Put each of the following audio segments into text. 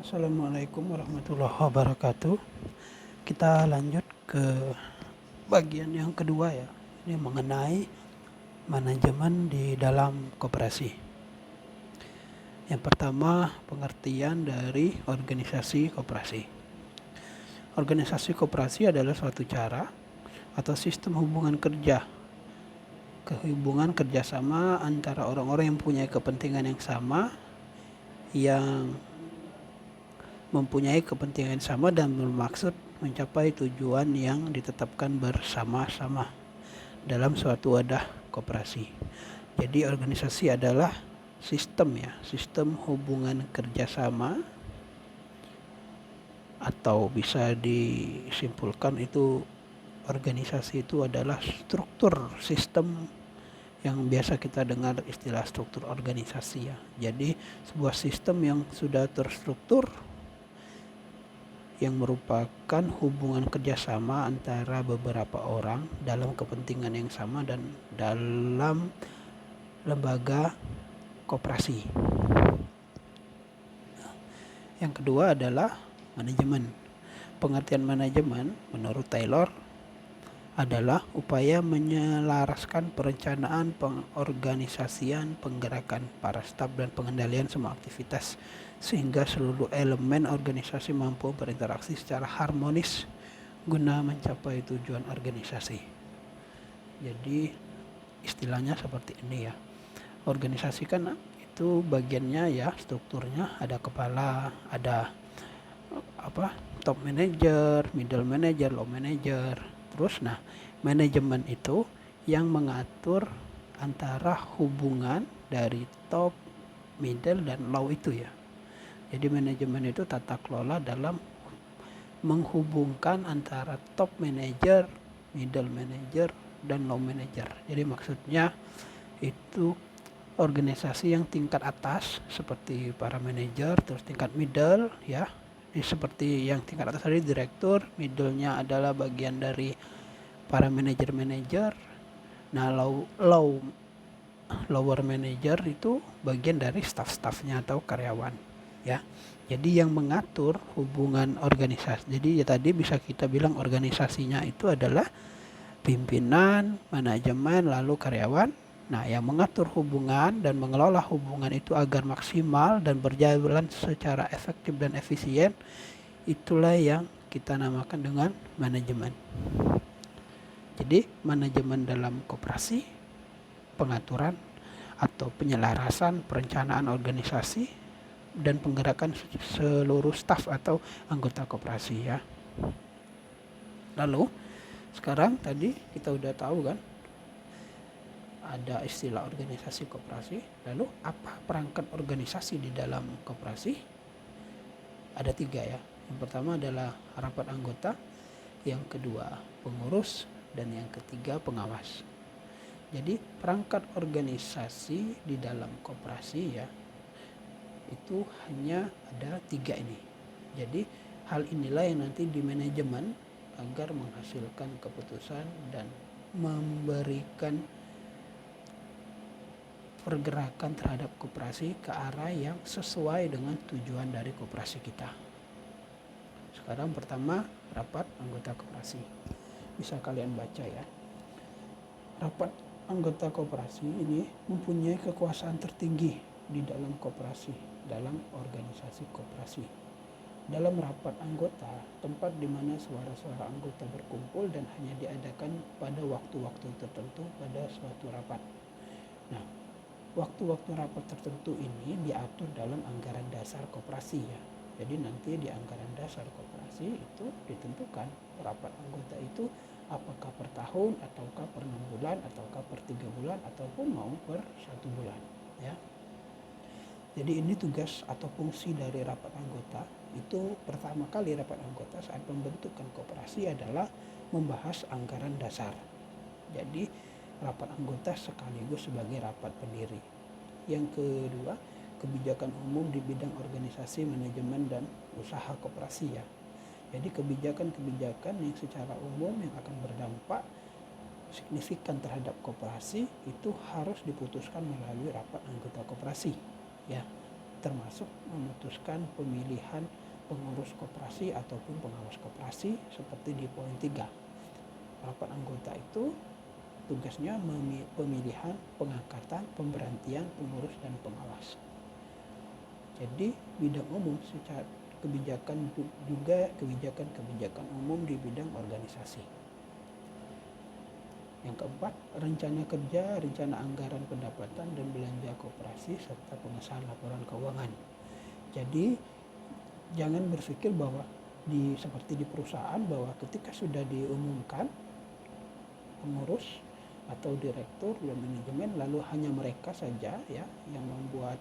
Assalamualaikum warahmatullahi wabarakatuh. Kita lanjut ke bagian yang kedua ya. Ini mengenai manajemen di dalam koperasi. Yang pertama, pengertian dari organisasi koperasi. Organisasi koperasi adalah suatu cara atau sistem hubungan kerjasama antara orang-orang yang punya kepentingan yang sama, yang mempunyai kepentingan sama dan bermaksud mencapai tujuan yang ditetapkan bersama-sama dalam suatu wadah koperasi. Jadi organisasi adalah sistem hubungan kerjasama, atau bisa disimpulkan itu organisasi itu adalah struktur sistem yang biasa kita dengar istilah struktur organisasi ya. Jadi sebuah sistem yang sudah terstruktur yang merupakan hubungan kerjasama antara beberapa orang dalam kepentingan yang sama dan dalam lembaga koperasi. Yang kedua adalah manajemen. Pengertian manajemen menurut Taylor adalah upaya menyelaraskan perencanaan, pengorganisasian, penggerakan para staf dan pengendalian semua aktivitas sehingga seluruh elemen organisasi mampu berinteraksi secara harmonis guna mencapai tujuan organisasi. Jadi istilahnya seperti ini ya. Organisasi kan itu bagiannya ya, strukturnya ada kepala, ada top manager, middle manager, low manager. Terus manajemen itu yang mengatur antara hubungan dari top, middle, dan low itu ya. Jadi manajemen itu tata kelola dalam menghubungkan antara top manager, middle manager, dan low manager. Jadi maksudnya itu organisasi yang tingkat atas seperti para manajer, terus tingkat middle ya. Seperti yang tingkat atas tadi direktur, middle-nya adalah bagian dari para manajer-manajer. Nah, lower manager itu bagian dari staff-staffnya atau karyawan ya. Jadi yang mengatur hubungan organisasi. Jadi ya tadi bisa kita bilang organisasinya itu adalah pimpinan, manajemen, lalu karyawan. Nah, yang mengatur hubungan dan mengelola hubungan itu agar maksimal dan berjalan secara efektif dan efisien, itulah yang kita namakan dengan manajemen. Jadi, manajemen dalam koperasi, pengaturan atau penyelarasan perencanaan organisasi dan penggerakan seluruh staf atau anggota koperasi ya. Lalu, sekarang tadi kita udah tahu kan, ada istilah organisasi koperasi. Lalu apa perangkat organisasi di dalam koperasi? Ada 3 ya. Yang pertama adalah rapat anggota, yang kedua pengurus, dan yang ketiga pengawas. Jadi perangkat organisasi di dalam koperasi ya, itu hanya ada 3 ini. Jadi hal inilah yang nanti di manajemen agar menghasilkan keputusan dan memberikan pergerakan terhadap koperasi ke arah yang sesuai dengan tujuan dari koperasi kita. Sekarang pertama, rapat anggota koperasi. Bisa kalian baca ya. Rapat anggota koperasi ini mempunyai kekuasaan tertinggi di dalam koperasi, dalam organisasi koperasi. Dalam rapat anggota, tempat di mana suara-suara anggota berkumpul dan hanya diadakan pada waktu-waktu tertentu pada suatu rapat. Nah, waktu-waktu rapat tertentu ini diatur dalam anggaran dasar koperasi ya. Jadi nanti di anggaran dasar koperasi itu ditentukan rapat anggota itu apakah per tahun, ataukah per 6 bulan, ataukah per 3 bulan, ataupun mau per 1 bulan ya. Jadi ini tugas atau fungsi dari rapat anggota. Itu pertama kali rapat anggota saat pembentukan koperasi adalah membahas anggaran dasar. Jadi rapat anggota sekaligus sebagai rapat pendiri. Yang kedua, kebijakan umum di bidang organisasi, manajemen, dan usaha koperasi ya. Jadi kebijakan-kebijakan yang secara umum yang akan berdampak signifikan terhadap koperasi itu harus diputuskan melalui rapat anggota koperasi ya. termasuk memutuskan pemilihan pengurus koperasi ataupun pengawas koperasi seperti di poin 3. Rapat anggota itu tugasnya pemilihan, pengangkatan, pemberhentian pengurus dan pengawas. Jadi bidang umum secara kebijakan juga kebijakan umum di bidang organisasi. Yang keempat, rencana kerja, rencana anggaran pendapatan dan belanja koperasi serta pengesahan laporan keuangan. Jadi jangan berpikir bahwa seperti di perusahaan bahwa ketika sudah diumumkan pengurus atau direktur dan manajemen lalu hanya mereka saja ya yang membuat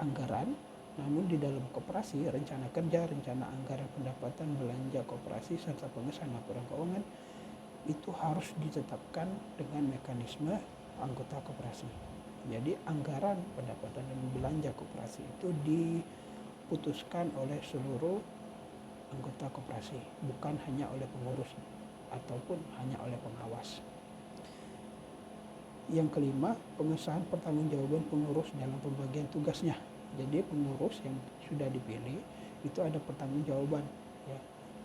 anggaran. Namun di dalam koperasi, rencana kerja, rencana anggaran pendapatan, belanja koperasi, serta pengesahan laporan keuangan itu harus ditetapkan dengan mekanisme anggota koperasi. Jadi anggaran pendapatan dan belanja koperasi itu diputuskan oleh seluruh anggota koperasi, bukan hanya oleh pengurus ataupun hanya oleh pengawas. Yang kelima, pengesahan pertanggungjawaban pengurus dalam pembagian tugasnya. Jadi pengurus yang sudah dipilih itu ada pertanggungjawaban, ya,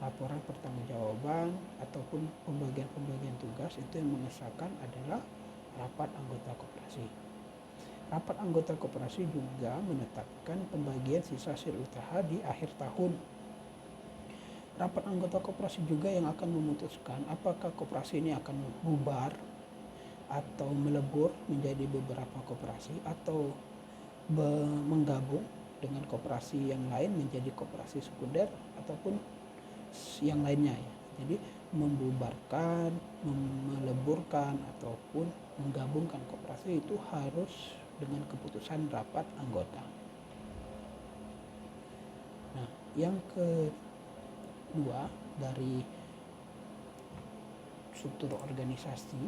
laporan pertanggungjawaban ataupun pembagian tugas itu yang mengesahkan adalah rapat anggota koperasi. Rapat anggota koperasi juga menetapkan pembagian sisa hasil usaha di akhir tahun. Rapat anggota koperasi juga yang akan memutuskan apakah koperasi ini akan bubar atau melebur menjadi beberapa koperasi atau menggabung dengan koperasi yang lain menjadi koperasi sekunder ataupun yang lainnya ya. Jadi membubarkan, meleburkan ataupun menggabungkan koperasi itu harus dengan keputusan rapat anggota. Nah, yang kedua dari struktur organisasi,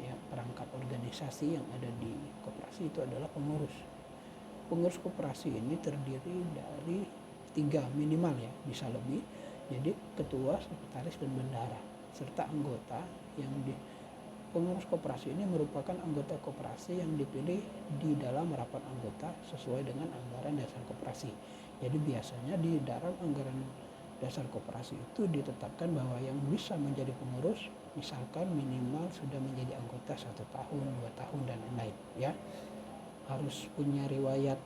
ya, perangkat organisasi yang ada di koperasi itu adalah pengurus. Pengurus koperasi ini terdiri dari 3 minimal ya, bisa lebih. Jadi ketua, sekretaris, dan bendahara serta anggota yang pengurus koperasi ini merupakan anggota koperasi yang dipilih di dalam rapat anggota sesuai dengan anggaran dasar koperasi. Jadi biasanya di dalam anggaran dasar koperasi itu ditetapkan bahwa yang bisa menjadi pengurus misalkan minimal sudah menjadi anggota 1 tahun, 2 tahun, dan lain-lain ya. Harus punya riwayat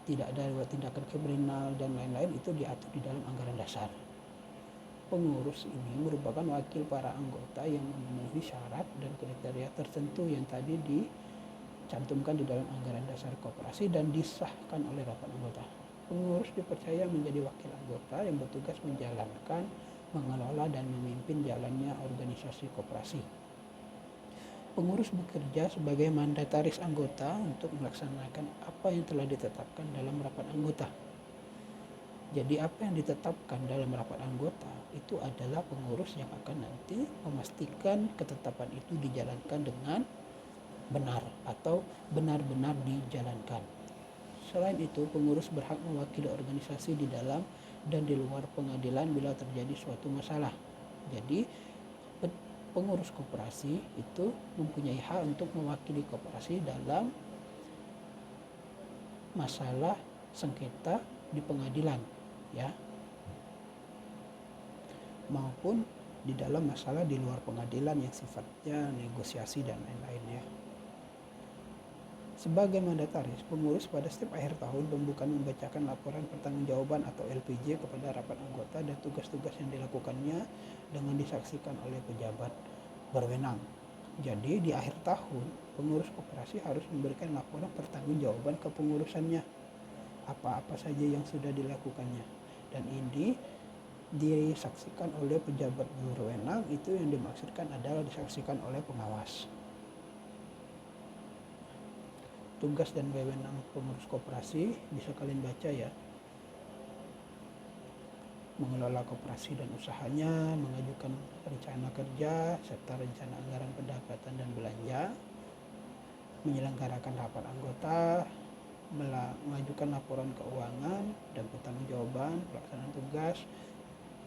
tidak ada riwayat tindakan kriminal dan lain-lain, itu diatur di dalam anggaran dasar. Pengurus ini merupakan wakil para anggota yang memenuhi syarat dan kriteria tertentu yang tadi dicantumkan di dalam anggaran dasar koperasi dan disahkan oleh rapat anggota. Pengurus dipercaya menjadi wakil anggota yang bertugas menjalankan, mengelola, dan memimpin jalannya organisasi koperasi. Pengurus bekerja sebagai mandataris anggota untuk melaksanakan apa yang telah ditetapkan dalam rapat anggota. Jadi apa yang ditetapkan dalam rapat anggota itu adalah pengurus yang akan nanti memastikan ketetapan itu dijalankan dengan benar atau benar-benar dijalankan. Selain itu, pengurus berhak mewakili organisasi di dalam dan di luar pengadilan bila terjadi suatu masalah. Jadi pengurus koperasi itu mempunyai hak untuk mewakili koperasi dalam masalah sengketa di pengadilan ya, maupun di dalam masalah di luar pengadilan yang sifatnya negosiasi dan lain-lain ya. Sebagai mandataris, pengurus pada setiap akhir tahun pembukaan membacakan laporan pertanggungjawaban atau LPJ kepada rapat anggota dan tugas-tugas yang dilakukannya dengan disaksikan oleh pejabat berwenang. Jadi di akhir tahun, pengurus koperasi harus memberikan laporan pertanggungjawaban kepengurusannya. Apa-apa saja yang sudah dilakukannya. Dan ini disaksikan oleh pejabat berwenang, itu yang dimaksudkan adalah disaksikan oleh pengawas. Tugas dan wewenang pengurus koperasi bisa kalian baca ya. Mengelola koperasi dan usahanya, mengajukan rencana kerja serta rencana anggaran pendapatan dan belanja, menyelenggarakan rapat anggota, mengajukan laporan keuangan dan pertanggungjawaban, pelaksanaan tugas,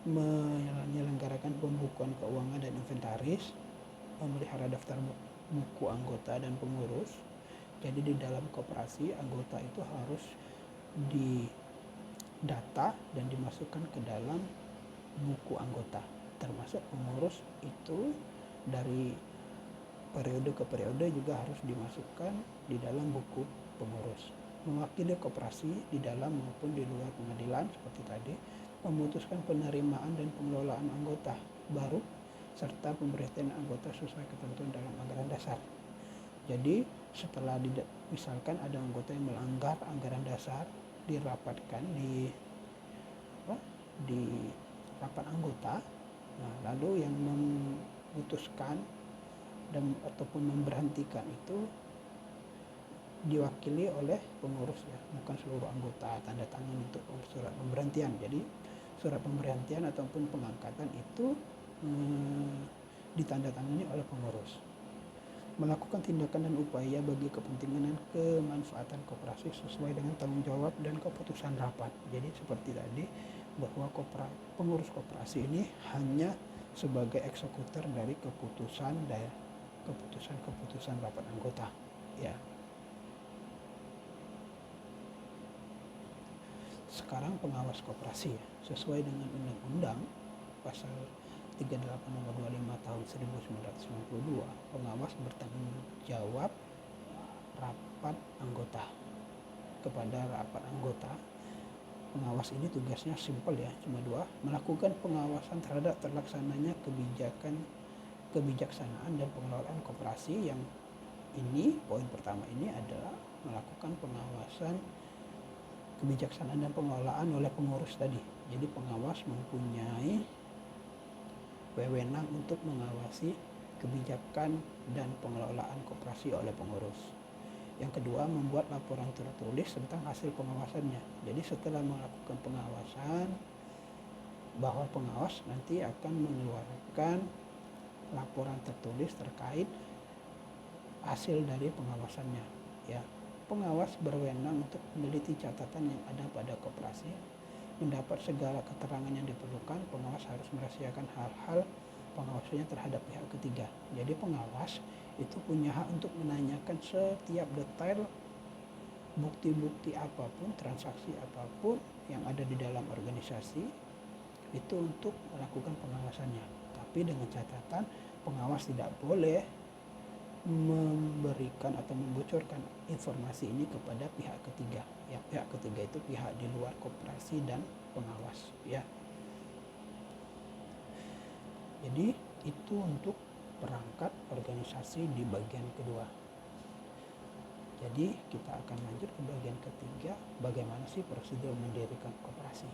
menyelenggarakan pembukuan keuangan dan inventaris, memelihara daftar buku anggota dan pengurus, Jadi di dalam koperasi anggota itu harus didata dan dimasukkan ke dalam buku anggota, termasuk pengurus itu dari periode ke periode juga harus dimasukkan di dalam buku pengurus. Mewakili koperasi di dalam maupun di luar pengadilan seperti tadi, memutuskan penerimaan dan pengelolaan anggota baru serta pemberhentian anggota sesuai ketentuan dalam anggaran dasar. Jadi setelah misalkan ada anggota yang melanggar anggaran dasar, dirapatkan di rapat anggota, nah, lalu yang memutuskan dan ataupun memberhentikan itu diwakili oleh pengurus ya, bukan seluruh anggota. Tanda tangan untuk surat pemberhentian. Jadi surat pemberhentian ataupun pengangkatan itu ditandatangani oleh pengurus. Melakukan tindakan dan upaya bagi kepentingan dan kemanfaatan koperasi sesuai dengan tanggung jawab dan keputusan rapat. Jadi seperti tadi bahwa pengurus koperasi ini hanya sebagai eksekutor dari keputusan rapat anggota ya. Sekarang pengawas koperasi ya, sesuai dengan undang-undang pasal 38 nomor 25 tahun 1992, pengawas bertanggung jawab rapat anggota. Kepada rapat anggota, pengawas ini tugasnya simpel ya, cuma 2, melakukan pengawasan terhadap terlaksananya kebijaksanaan dan pengelolaan koperasi. Yang ini, poin pertama ini adalah melakukan pengawasan kebijaksanaan dan pengelolaan oleh pengurus tadi. Jadi pengawas mempunyai wewenang untuk mengawasi kebijakan dan pengelolaan koperasi oleh pengurus. Yang kedua, membuat laporan tertulis tentang hasil pengawasannya. Jadi setelah melakukan pengawasan, bahwa pengawas nanti akan mengeluarkan laporan tertulis terkait hasil dari pengawasannya ya. Pengawas berwenang untuk meneliti catatan yang ada pada koperasi, mendapat segala keterangan yang diperlukan. Pengawas harus merahasiakan hal-hal pengawasannya terhadap pihak ketiga. Jadi pengawas itu punya hak untuk menanyakan setiap detail bukti-bukti apapun, transaksi apapun yang ada di dalam organisasi itu untuk melakukan pengawasannya. Tapi dengan catatan pengawas tidak boleh memberikan atau membocorkan informasi ini kepada pihak ketiga. Ya, pihak ketiga itu pihak di luar koperasi dan pengawas ya. Jadi itu untuk perangkat organisasi di bagian kedua. Jadi kita akan lanjut ke bagian ketiga, bagaimana sih prosedur mendirikan koperasi.